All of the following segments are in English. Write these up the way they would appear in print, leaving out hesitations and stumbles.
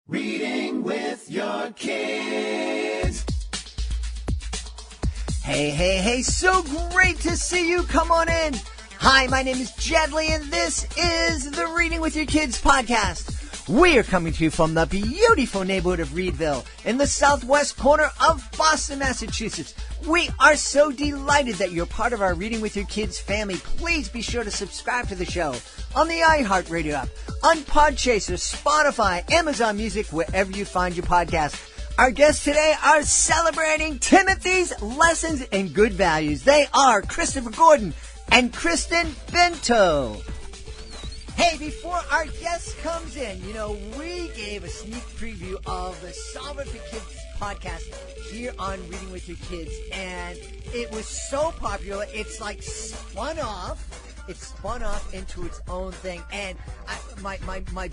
Reading with your kids. Hey, so great to see you. Come on in. Hi, my name is Jedley, and this is the Reading with Your Kids podcast. We are coming to you from the beautiful neighborhood of Reedville in the southwest corner of Boston, Massachusetts. We are so delighted that you're part of our Reading with Your Kids family. Please be sure to subscribe to the show on the iHeartRadio app, on Podchaser, Spotify, Amazon Music, wherever you find your podcast. Our guests today are celebrating Timothy's Lessons in Good Values. They are Christopher Gordon and Kristin Bento. Hey, before our guest comes in, we gave a sneak preview of the Solve It for Kids podcast here on Reading with Your Kids, and it was so popular, it's like spun off. It spun off into its own thing. And my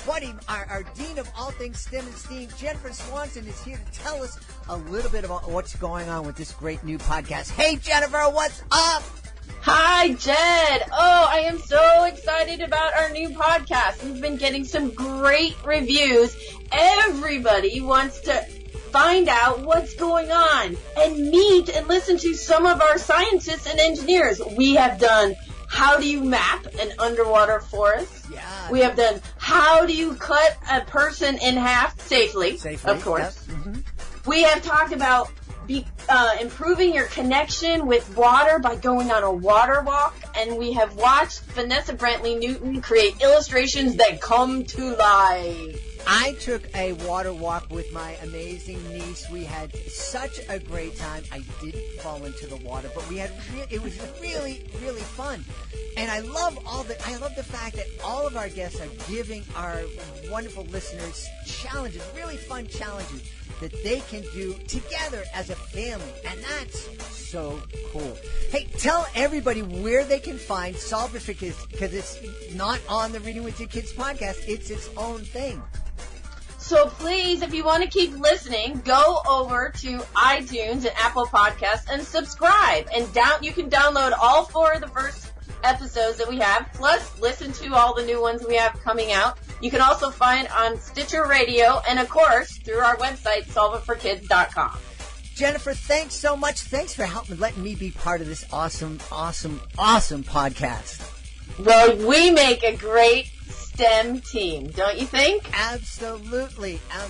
buddy, our dean of all things STEM and STEAM, Jennifer Swanson, is here to tell us a little bit about what's going on with this great new podcast. Hey, Jennifer, what's up? Hi, Jed. Oh, I am so excited about our new podcast. We've been getting some great reviews. Everybody wants to find out what's going on and meet and listen to some of our scientists and engineers. We have done how do you map an underwater forest? Yeah. We have done how do you cut a person in half safely, of course. Yep. Mm-hmm. We have talked about improving your connection with water by going on a water walk, and we have watched Vanessa Brantley Newton create illustrations that come to life. I took a water walk with my amazing niece. We had such a great time. I didn't fall into the water, but it was really, really fun. And I love the fact that all of our guests are giving our wonderful listeners challenges, really fun challenges that they can do together as a family. And that's so cool. Hey, tell everybody where they can find Solve It for Kids, because it's not on the Reading with Your Kids podcast. It's its own thing. So please, if you want to keep listening, go over to iTunes and Apple Podcasts and subscribe. And you can download all 4 of the first episodes that we have, plus listen to all the new ones we have coming out. You can also find on Stitcher Radio and, of course, through our website, solveitforkids.com. Jennifer, thanks so much. Thanks for letting me be part of this awesome podcast. Well, we make a great STEM team, don't you think? Absolutely. All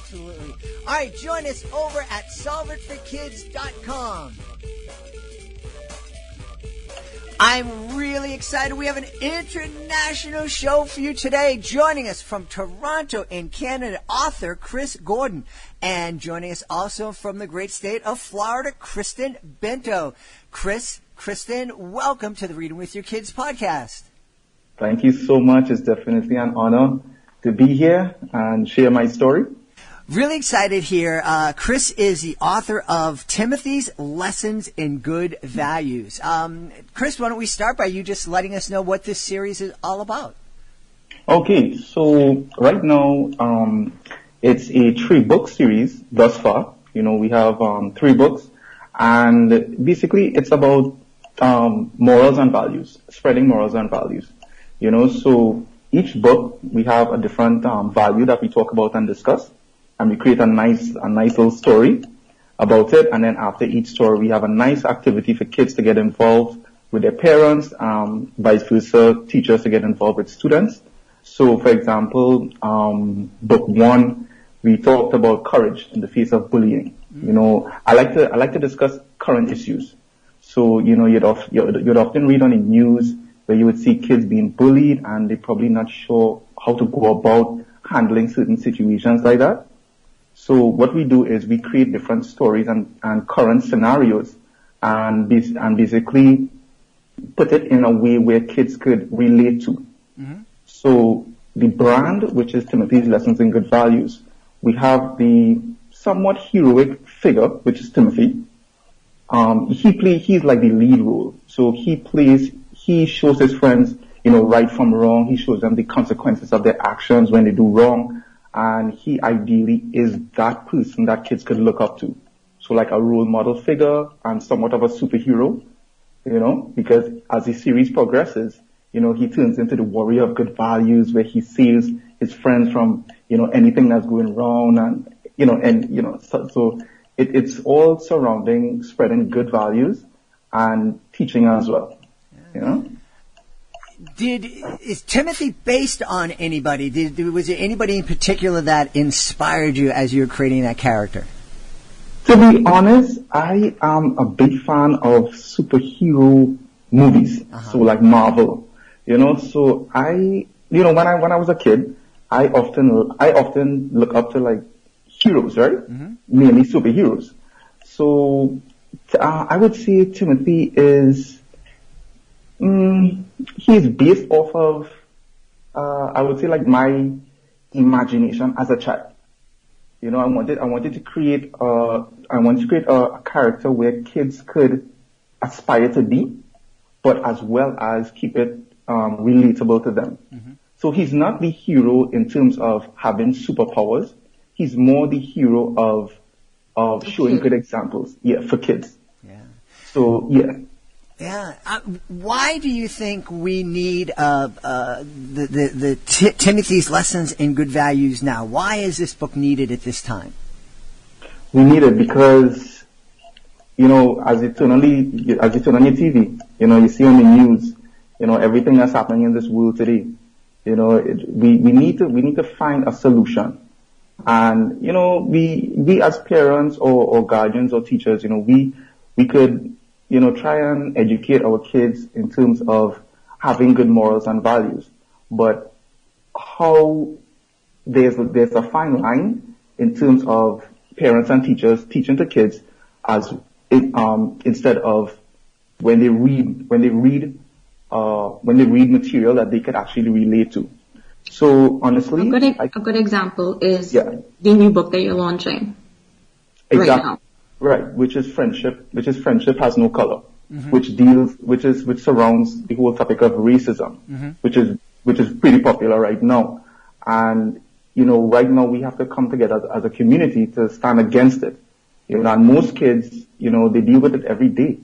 right, join us over at solveitforkids.com. I'm really excited. We have an international show for you today. Joining us from Toronto in Canada, author Chris Gordon. And joining us also from the great state of Florida, Kristin Bento. Kristin, welcome to the Reading with Your Kids podcast. Thank you so much. It's definitely an honor to be here and share my story. Really excited here. Chris is the author of Timothy's Lessons in Good Values. Chris, why don't we start by you just letting us know what this series is all about? Okay, so right now it's a 3-book series thus far. We have 3 books, and basically it's about morals and values, spreading morals and values. So each book we have a different value that we talk about and discuss. And we create a nice little story about it. And then after each story, we have a nice activity for kids to get involved with their parents, vice versa, teachers to get involved with students. So, for example, book 1, we talked about courage in the face of bullying. I like to discuss current issues. So, you'd often read on the news where you would see kids being bullied and they're probably not sure how to go about handling certain situations like that. So what we do is we create different stories and current scenarios and basically put it in a way where kids could relate to. Mm-hmm. So the brand, which is Timothy's Lessons in Good Values, we have the somewhat heroic figure, which is Timothy. He's like the lead role. So he shows his friends, right from wrong. He shows them the consequences of their actions when they do wrong. And he ideally is that person that kids could look up to. So like a role model figure and somewhat of a superhero, because as the series progresses, he turns into the warrior of good values where he saves his friends from, anything that's going wrong, and so it's all surrounding spreading good values and teaching as well. Is Timothy based on anybody? Was there anybody in particular that inspired you as you were creating that character? To be honest, I am a big fan of superhero movies, so like Marvel, So I, when I was a kid, I often look up to like heroes, right? Mainly superheroes. So I would say Timothy is. He's based off of, I would say like my imagination as a child. I wanted to create a character where kids could aspire to be, but as well as keep it relatable to them. So he's not the hero in terms of having superpowers. He's more the hero of showing good examples. Yeah, for kids. Yeah. So yeah. Yeah. Why do you think we need Timothy's Lessons in Good Values now? Why is this book needed at this time? We need it because, as you turn on your TV, you see on the news, everything that's happening in this world today. We need to find a solution. And, we as parents or guardians or teachers, we could, try and educate our kids in terms of having good morals and values. But how there's a fine line in terms of parents and teachers teaching the kids instead of when they read material that they could actually relate to. So honestly, a good example is the new book that you're launching right now. Right, which is Friendship Has No Color, which surrounds the whole topic of racism, which is pretty popular right now. And, right now we have to come together as a community to stand against it. And most kids, they deal with it every day.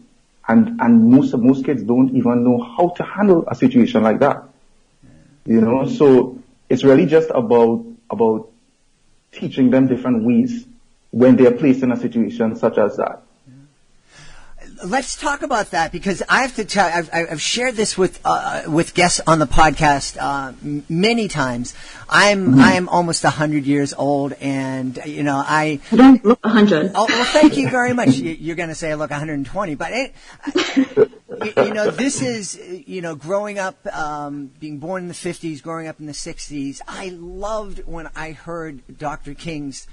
And most kids don't even know how to handle a situation like that. So it's really just about teaching them different ways when they are placed in a situation such as that. Let's talk about that, because I have to tell you, I've shared this with guests on the podcast many times. I am almost 100 years old, and you don't look 100. Oh, well, thank you very much. You're going to say I look 120, but this is growing up, being born in the 50s, growing up in the 60s. I loved when I heard Dr. King's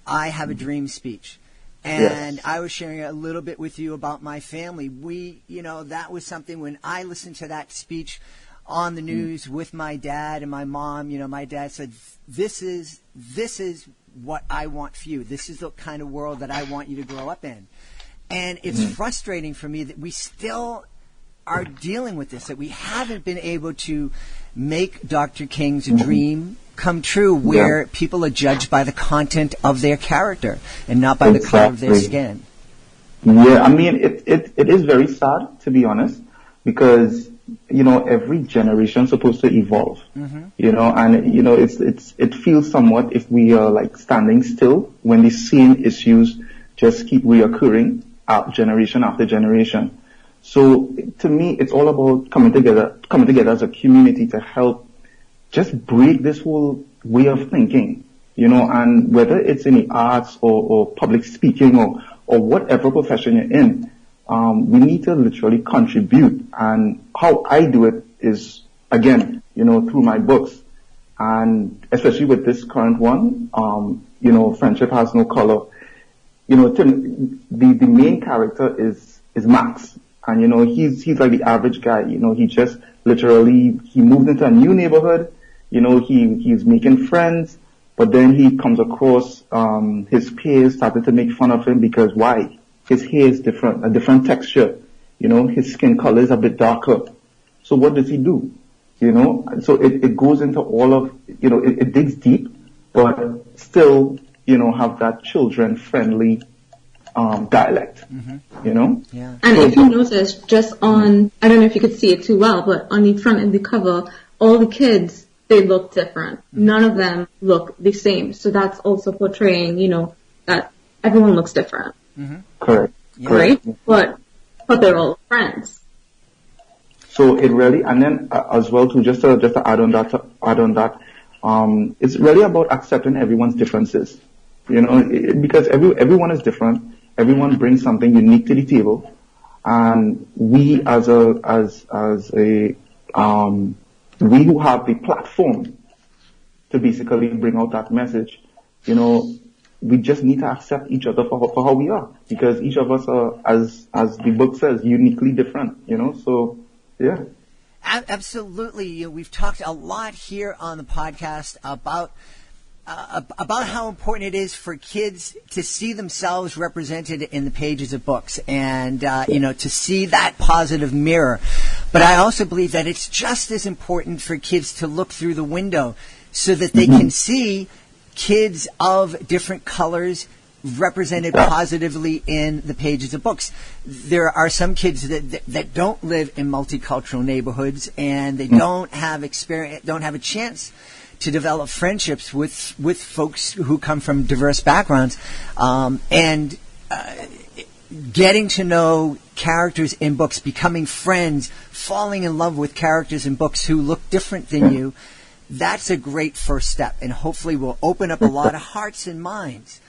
"I Have a Dream" speech. And I was sharing a little bit with you about my family. That was something when I listened to that speech on the news with my dad and my mom. My dad said, this is what I want for you. This is the kind of world that I want you to grow up in. And it's frustrating for me that we still are dealing with this, that we haven't been able to make Dr. King's dream come true, where people are judged by the content of their character and not by the color of their skin. Yeah, I mean, it is very sad, to be honest, because, every generation is supposed to evolve, and, it feels somewhat if we are like standing still when the same issues just keep reoccurring generation after generation. So to me, it's all about coming together as a community to help just break this whole way of thinking, and whether it's in the arts or public speaking or whatever profession you're in, we need to literally contribute. And how I do it is, again, through my books. And especially with this current one, Friendship Has No Color, the main character is Max. And, he's like the average guy, he just literally, he moved into a new neighborhood, he's making friends, but then he comes across, his peers started to make fun of him because why? His hair is different, a different texture, his skin color is a bit darker. So what does he do? So it goes into all of, it digs deep, but still, have that children-friendly dialect, Yeah. And if you notice, just on, I don't know if you could see it too well, but on the front of the cover, all the kids they look different. None of them look the same. So that's also portraying, that everyone looks different. Correct. Yeah. Right? But they're all friends. So it really, and then as well too, just to add on that, it's really about accepting everyone's differences. Because everyone is different. Everyone brings something unique to the table, and we we who have the platform to basically bring out that message, we just need to accept each other for how we are, because each of us are, as the book says, uniquely different. So yeah. Absolutely. We've talked a lot here on the podcast about how important it is for kids to see themselves represented in the pages of books, and to see that positive mirror. But I also believe that it's just as important for kids to look through the window so that they can see kids of different colors represented positively in the pages of books. There are some kids that don't live in multicultural neighborhoods, and they don't have a chance to develop friendships with folks who come from diverse backgrounds, and getting to know characters in books, becoming friends, falling in love with characters in books who look different than you. That's a great first step, and hopefully will open up a lot of hearts and minds.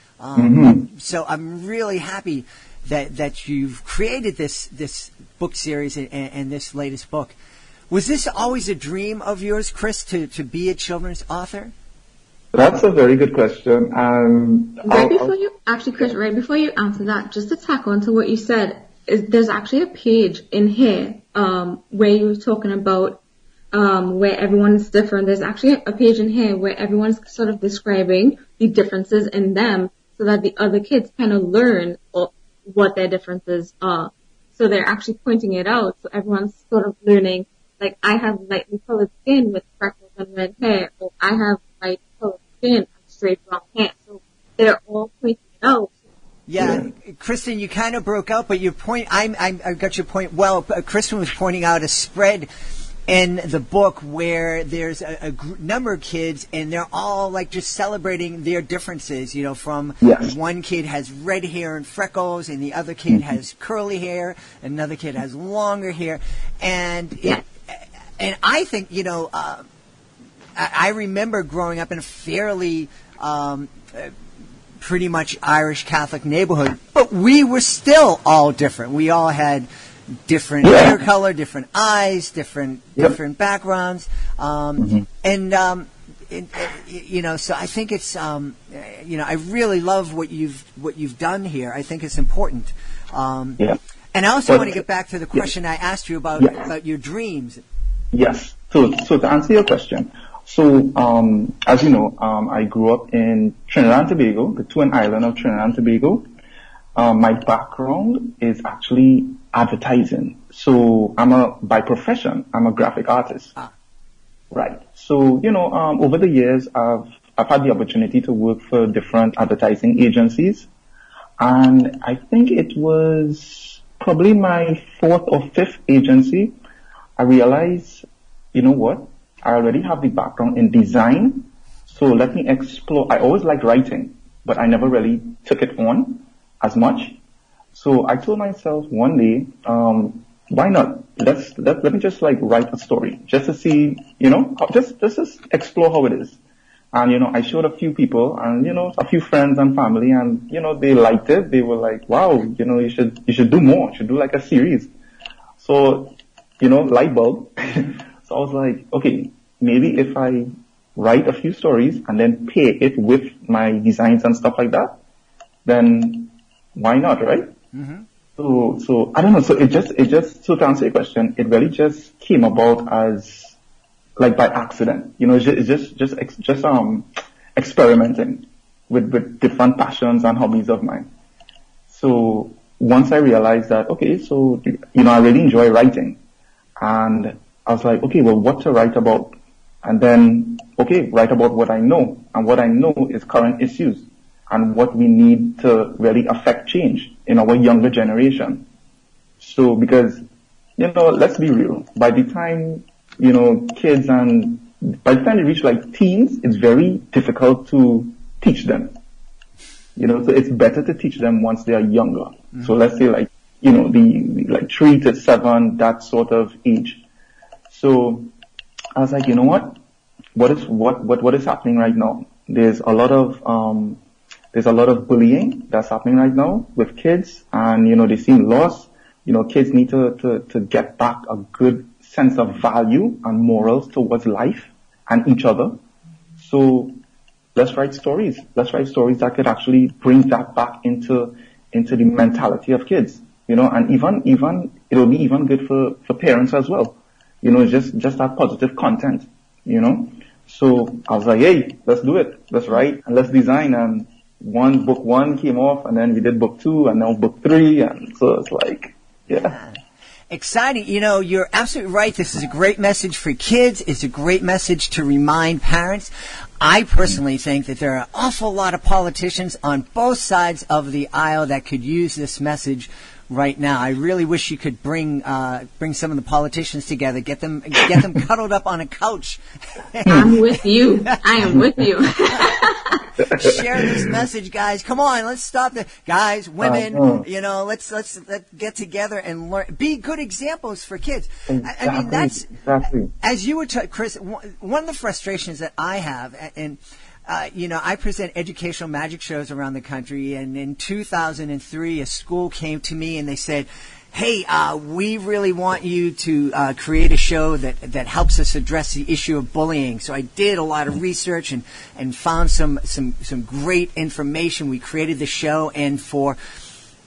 So I'm really happy that you've created this book series and this latest book. Was this always a dream of yours, Chris, to be a children's author? That's a very good question. Chris, right before you answer that, just to tack on to what you said, there's actually a page in here where you were talking about where everyone's different. There's actually a page in here where everyone's sort of describing the differences in them so that the other kids kind of learn what their differences are. So they're actually pointing it out. So everyone's sort of learning, like, I have lightly colored skin with freckles and red hair, or I have light colored skin and straight brown hair. So they're all pointing it out. Yeah, Kristin, you kind of broke out, but your point, I got your point well. Kristin was pointing out a spread in the book where there's a number of kids, and they're all like just celebrating their differences. From one kid has red hair and freckles, and the other kid has curly hair, another kid has longer hair, and I think I remember growing up in a fairly pretty much Irish Catholic neighborhood, but we were still all different. We all had different hair color, different eyes, different backgrounds, and so I think it's I really love what you've done here. I think it's important. And I also want to get back to the question I asked you about your dreams. Yes. So to answer your question, as you know, I grew up in Trinidad and Tobago, the twin island of Trinidad and Tobago. My background is actually advertising. So by profession, I'm a graphic artist. Right. So, over the years, I've had the opportunity to work for different advertising agencies. And I think it was probably my fourth or fifth agency. I realized, you know what? I already have the background in design. So let me explore. I always liked writing, but I never really took it on as much. So I told myself one day, why not? Let me just write a story just to see, just explore how it is. And, I showed a few people and, a few friends and family and, they liked it. They were like, wow, you should do more. You should do like a series. So, light bulb. So I was like, okay, maybe if I write a few stories and then pair it with my designs and stuff like that, then why not, right? So I don't know. So it just, so to answer your question, it really just came about as by accident. It's just experimenting with different passions and hobbies of mine. So once I realized that, okay, so, I really enjoy writing, and I was like, okay, well, what to write about? And then, okay, write about what I know, and what I know is current issues and what we need to really affect change in our younger generation. So because, let's be real, by the time, kids and by the time they reach like teens, it's very difficult to teach them. So it's better to teach them once they are younger. Mm-hmm. So let's say like, the like 3 to 7, that sort of age. So I was like, you know what? What is happening right now? There's a lot of bullying that's happening right now with kids, and they seem lost. Kids need to get back a good sense of value and morals towards life and each other. So let's write stories. Let's write stories that could actually bring that back into the mentality of kids. And even it'll be even good for parents as well. Just that positive content. So I was like, hey, let's do it. Let's write and let's design. And book one came off, and then we did book 2, and now book 3, and so it's like, yeah. Exciting. You're absolutely right. This is a great message for kids. It's a great message to remind parents. I personally think that there are an awful lot of politicians on both sides of the aisle that could use this message right now. I really wish you could bring some of the politicians together, get them cuddled up on a couch. I'm with you. I am with you. Share this message, guys. Come on, let's stop the guys, women. Let's get together and learn. Be good examples for kids. Exactly. I mean, that's exactly. As you were, Chris. One of the frustrations that I have, and I present educational magic shows around the country, and in 2003, a school came to me and they said, hey, we really want you to create a show that helps us address the issue of bullying. So I did a lot of research and found some great information. We created the show, and for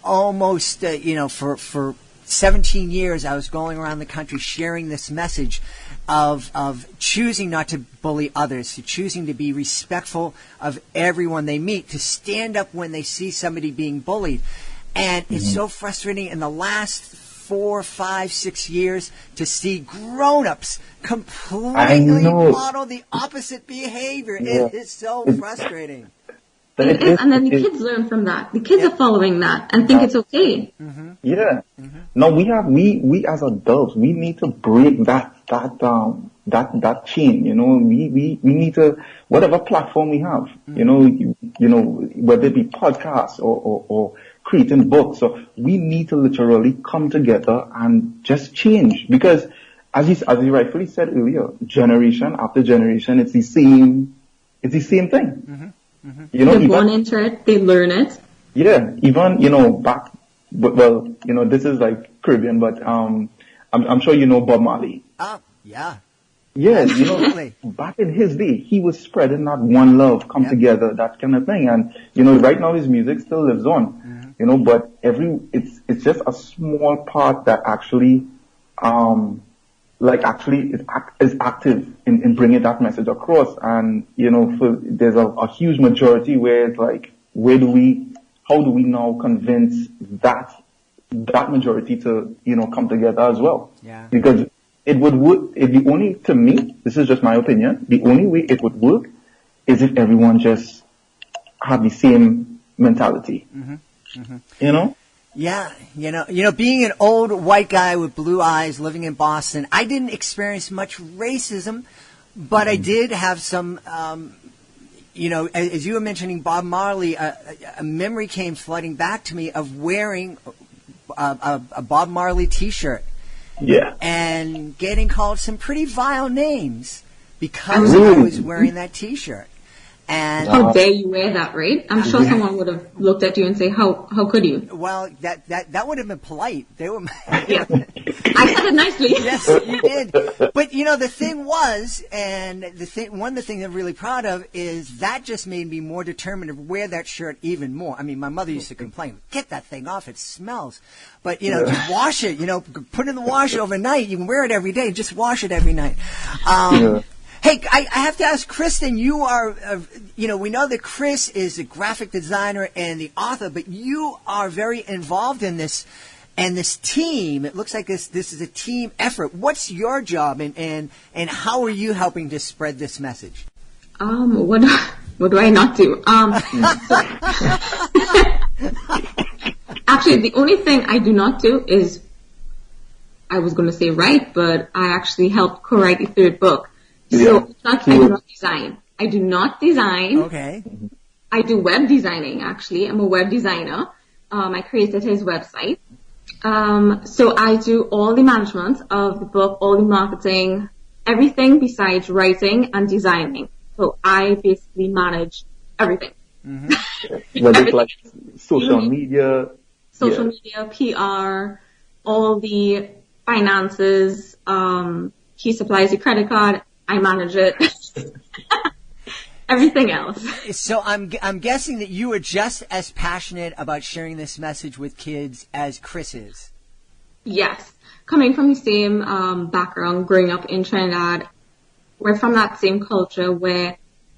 almost, for 17 years, I was going around the country sharing this message of choosing not to bully others, to choosing to be respectful of everyone they meet, to stand up when they see somebody being bullied. And it's so frustrating in the last 4, 5, 6 years to see grown-ups completely model the opposite behavior. Yeah. It is so frustrating. It is, and then the kids learn from that. The kids are following that and think it's okay. Mm-hmm. Yeah. Mm-hmm. No, we as adults, we need to break that chain. We need to, whatever platform we have, whether it be podcasts or creating books, so we need to literally come together and just change, because as you rightfully said earlier, generation after generation, it's the same thing. Mm-hmm. Mm-hmm. They're born into it, they learn it. Yeah, even, back, well, this is like Caribbean, but, I'm sure you know Bob Marley. Yeah. Yeah, back in his day, he was spreading that one love, come together, that kind of thing. And, right now his music still lives on, but it's just a small part that actually, is active in bringing that message across. And, there's a huge majority where it's like, how do we now convince that majority to, come together as well? Yeah. Because it would work, to me, this is just my opinion, the only way it would work is if everyone just had the same mentality. Mm-hmm. Mm-hmm. Yeah, being an old white guy with blue eyes living in Boston, I didn't experience much racism, but I did have some, as you were mentioning Bob Marley, a memory came flooding back to me of wearing a Bob Marley T-shirt. Yeah. And getting called some pretty vile names because I was wearing that T-shirt. And how dare you wear that, right? I'm sure someone would have looked at you and say, "How could you?" Well, that would have been polite. They were. Yeah. I said it nicely. Yes, you did. But the thing was, and one of the things I'm really proud of is that just made me more determined to wear that shirt even more. I mean, my mother used to complain, "Get that thing off, it smells." But just wash it. Put it in the wash overnight. You can wear it every day. Just wash it every night. Hey, I have to ask, Kristin, you are, we know that Chris is a graphic designer and the author, but you are very involved in this, and this team. It looks like this is a team effort. What's your job, and how are you helping to spread this message? What do I not do? Actually, the only thing I do not do is, I was going to say write, but I actually helped co-write the 3rd book. So I do not design. I do not design. Okay. I do web designing, actually. I'm a web designer. I created his website. So I do all the management of the book, all the marketing, everything besides writing and designing. So I basically manage everything. Whether it's like social media, PR, all the finances, he supplies the credit card, I manage it. Everything else. So I'm guessing that you are just as passionate about sharing this message with kids as Chris is. Yes. Coming from the same background, growing up in Trinidad, we're from that same culture where,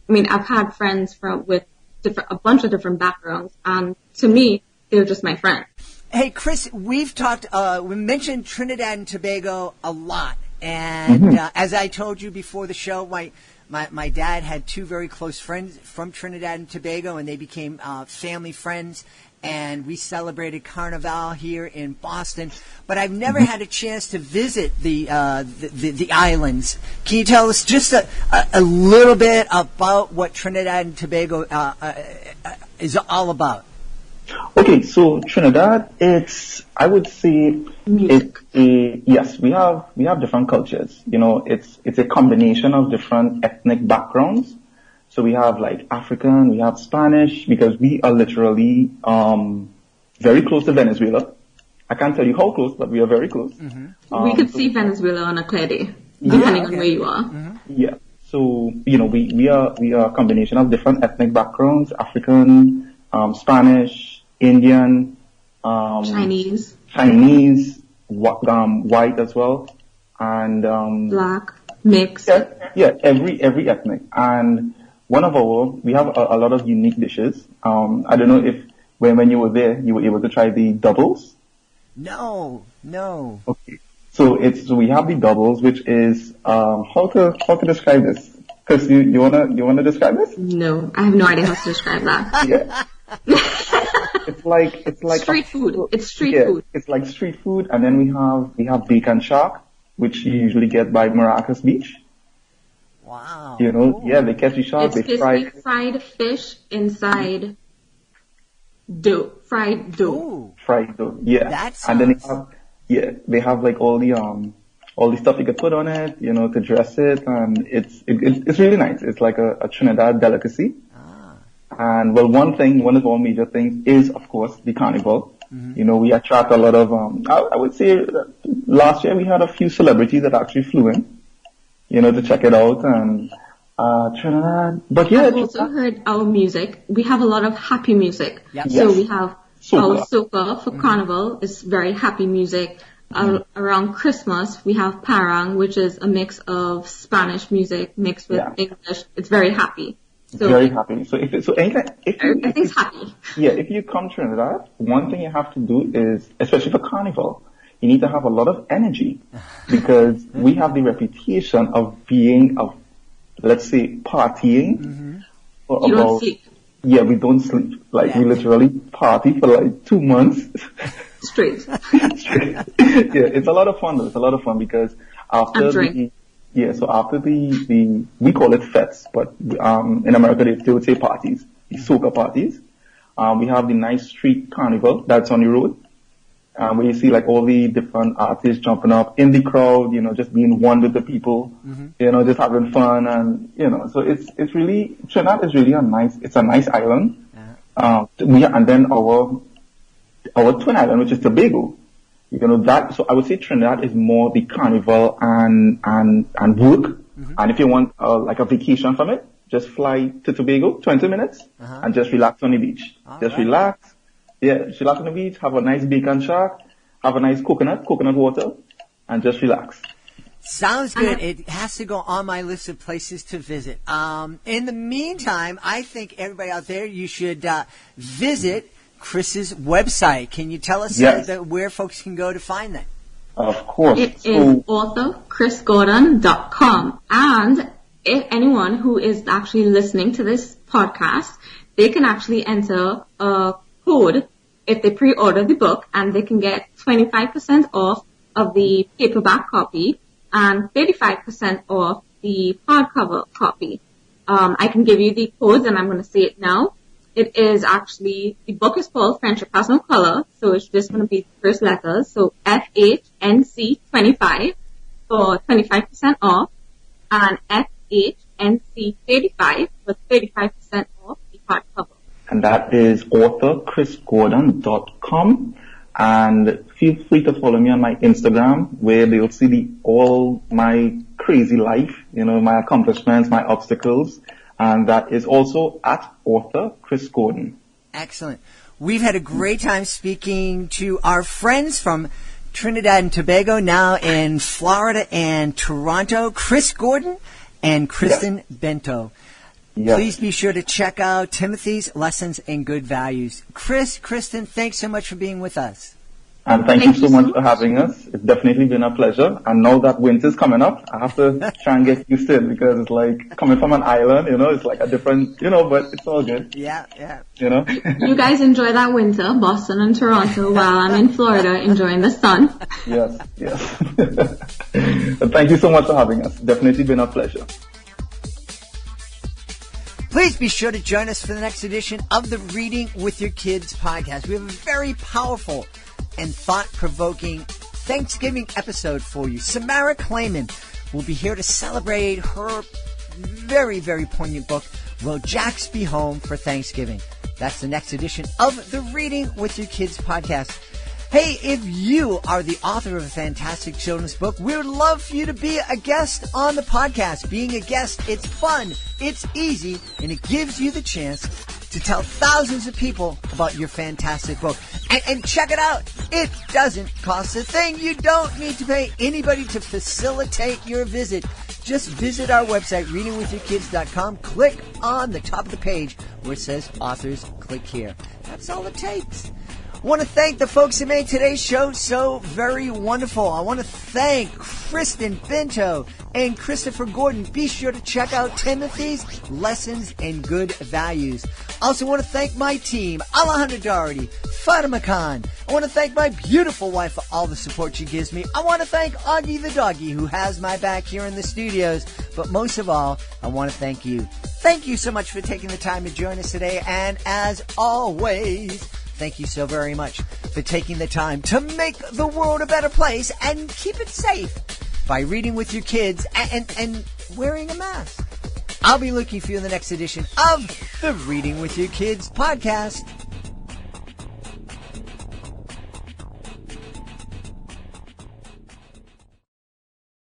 I mean, I've had friends with a bunch of different backgrounds, and to me, they're just my friends. Hey, Chris, we've talked, we mentioned Trinidad and Tobago a lot, and as I told you before the show, my dad had two very close friends from Trinidad and Tobago, and they became family friends, and we celebrated Carnival here in Boston. But I've never had a chance to visit the islands. Can you tell us just a little bit about what Trinidad and Tobago is all about? Okay, so Trinidad, I would say, yes, we have different cultures. You know, it's a combination of different ethnic backgrounds. So we have like African, we have Spanish, because we are literally very close to Venezuela. I can't tell you how close, but we are very close. We could see Venezuela on a clear day, depending on where you are. Yeah. So, you know, we are a combination of different ethnic backgrounds: African, Spanish, Indian, Chinese, white as well, and black, mixed. Yeah, every ethnic. And we have a lot of unique dishes. I don't know if when you were there, you were able to try the doubles. No. Okay. So we have the doubles, which is how to describe this? Chris, you wanna describe this? No, I have no idea how to describe that. Yeah. It's like street food. It's street food. It's like street food, and then we have bacon shark, which you usually get by Maracas Beach. Wow. You know, they catch the shark, It's they fry. fried fish inside dough. Fried dough. Ooh. Fried dough. Yeah. That And then sounds... they have like all the stuff you could put on it, you know, to dress it, and it's really nice. It's like a Trinidad delicacy. And well, one of our major things is, of course, the carnival. You know, we attract a lot of, I would say last year we had a few celebrities that actually flew in, you know, to check it out, and Trinidad. But yeah, I've also heard our music. We have a lot of happy music. Yep. So Yes. we have our soca for Carnival. It's very happy music. Around Christmas, we have parang, which is a mix of Spanish music mixed with English. It's very happy. So very happy. So everything's happy. Yeah, if you come to Trinidad, one thing you have to do is, especially for Carnival, you need to have a lot of energy, because we have the reputation of being, let's say, partying. For You about, don't sleep Yeah, we don't sleep. Like, we literally party for like 2 months. straight. Yeah, it's a lot of fun though. It's a lot of fun because after after the we call it fetes, but in America they would say parties, the soca parties. We have the nice street carnival that's on the road, where you see like all the different artists jumping up in the crowd, you know, just being one with the people, you know, just having fun, and you know, so it's really, Trinidad is really a nice island. And then our twin island, which is Tobago, you know, so I would say Trinidad is more the carnival and work. And if you want like a vacation from it, just fly to Tobago, 20 minutes, and just relax on the beach. Relax. Yeah, relax on the beach, have a nice bacon shark, have a nice coconut water, and just relax. Sounds good. It has to go on my list of places to visit. In the meantime, I think everybody out there, you should visit Chris's website. Can you tell us where folks can go to find that? Of course. It is authorchrisgordon.com. And if anyone who is actually listening to this podcast, they can actually enter a code if they pre-order the book, and they can get 25% off of the paperback copy and 35% off the hardcover copy. I can give you the codes, and I'm going to say it now. It is actually, the book is called Friendship Has No Color, so it's just going to be the first letters. So FHNC25 for 25% off, and FHNC35 for 35% off the hardcover. And that is authorchrisgordon.com. And feel free to follow me on my Instagram, where they'll see all my crazy life, my accomplishments, my obstacles. And that is also at author Chris Gordon. Excellent. We've had a great time speaking to our friends from Trinidad and Tobago, now in Florida and Toronto, Chris Gordon and Kristin Bento. Yes. Please be sure to check out Timothy's Lessons in Good Values. Kristin, thanks so much for being with us. And thank you so much for having us. It's definitely been a pleasure. And now that winter's coming up, I have to try and get used to it, because it's like coming from an island, it's like a different, but it's all good. Yeah. You guys enjoy that winter, Boston and Toronto, while I'm in Florida enjoying the sun. Yes. But thank you so much for having us. Definitely been a pleasure. Please be sure to join us for the next edition of the Reading with Your Kids podcast. We have a very powerful and thought-provoking Thanksgiving episode for you. Samara Clayman will be here to celebrate her very, very poignant book, Will Jax Be Home for Thanksgiving? That's the next edition of the Reading with Your Kids podcast. Hey, if you are the author of a fantastic children's book, we would love for you to be a guest on the podcast. Being a guest, it's fun, it's easy, and it gives you the chance to tell thousands of people about your fantastic book. And check it out. It doesn't cost a thing. You don't need to pay anybody to facilitate your visit. Just visit our website, readingwithyourkids.com. Click on the top of the page where it says authors. Click here. That's all it takes. I want to thank the folks who made today's show so very wonderful. I want to thank Kristin Bento and Christopher Gordon. Be sure to check out Timothy's Lessons in Good Values. I also want to thank my team, Alejandra Doherty, Fatima Khan. I want to thank my beautiful wife for all the support she gives me. I want to thank Augie the doggy, who has my back here in the studios. But most of all, I want to thank you. Thank you so much for taking the time to join us today. And as always, thank you so very much for taking the time to make the world a better place and keep it safe by reading with your kids and wearing a mask. I'll be looking for you in the next edition of the Reading with Your Kids podcast.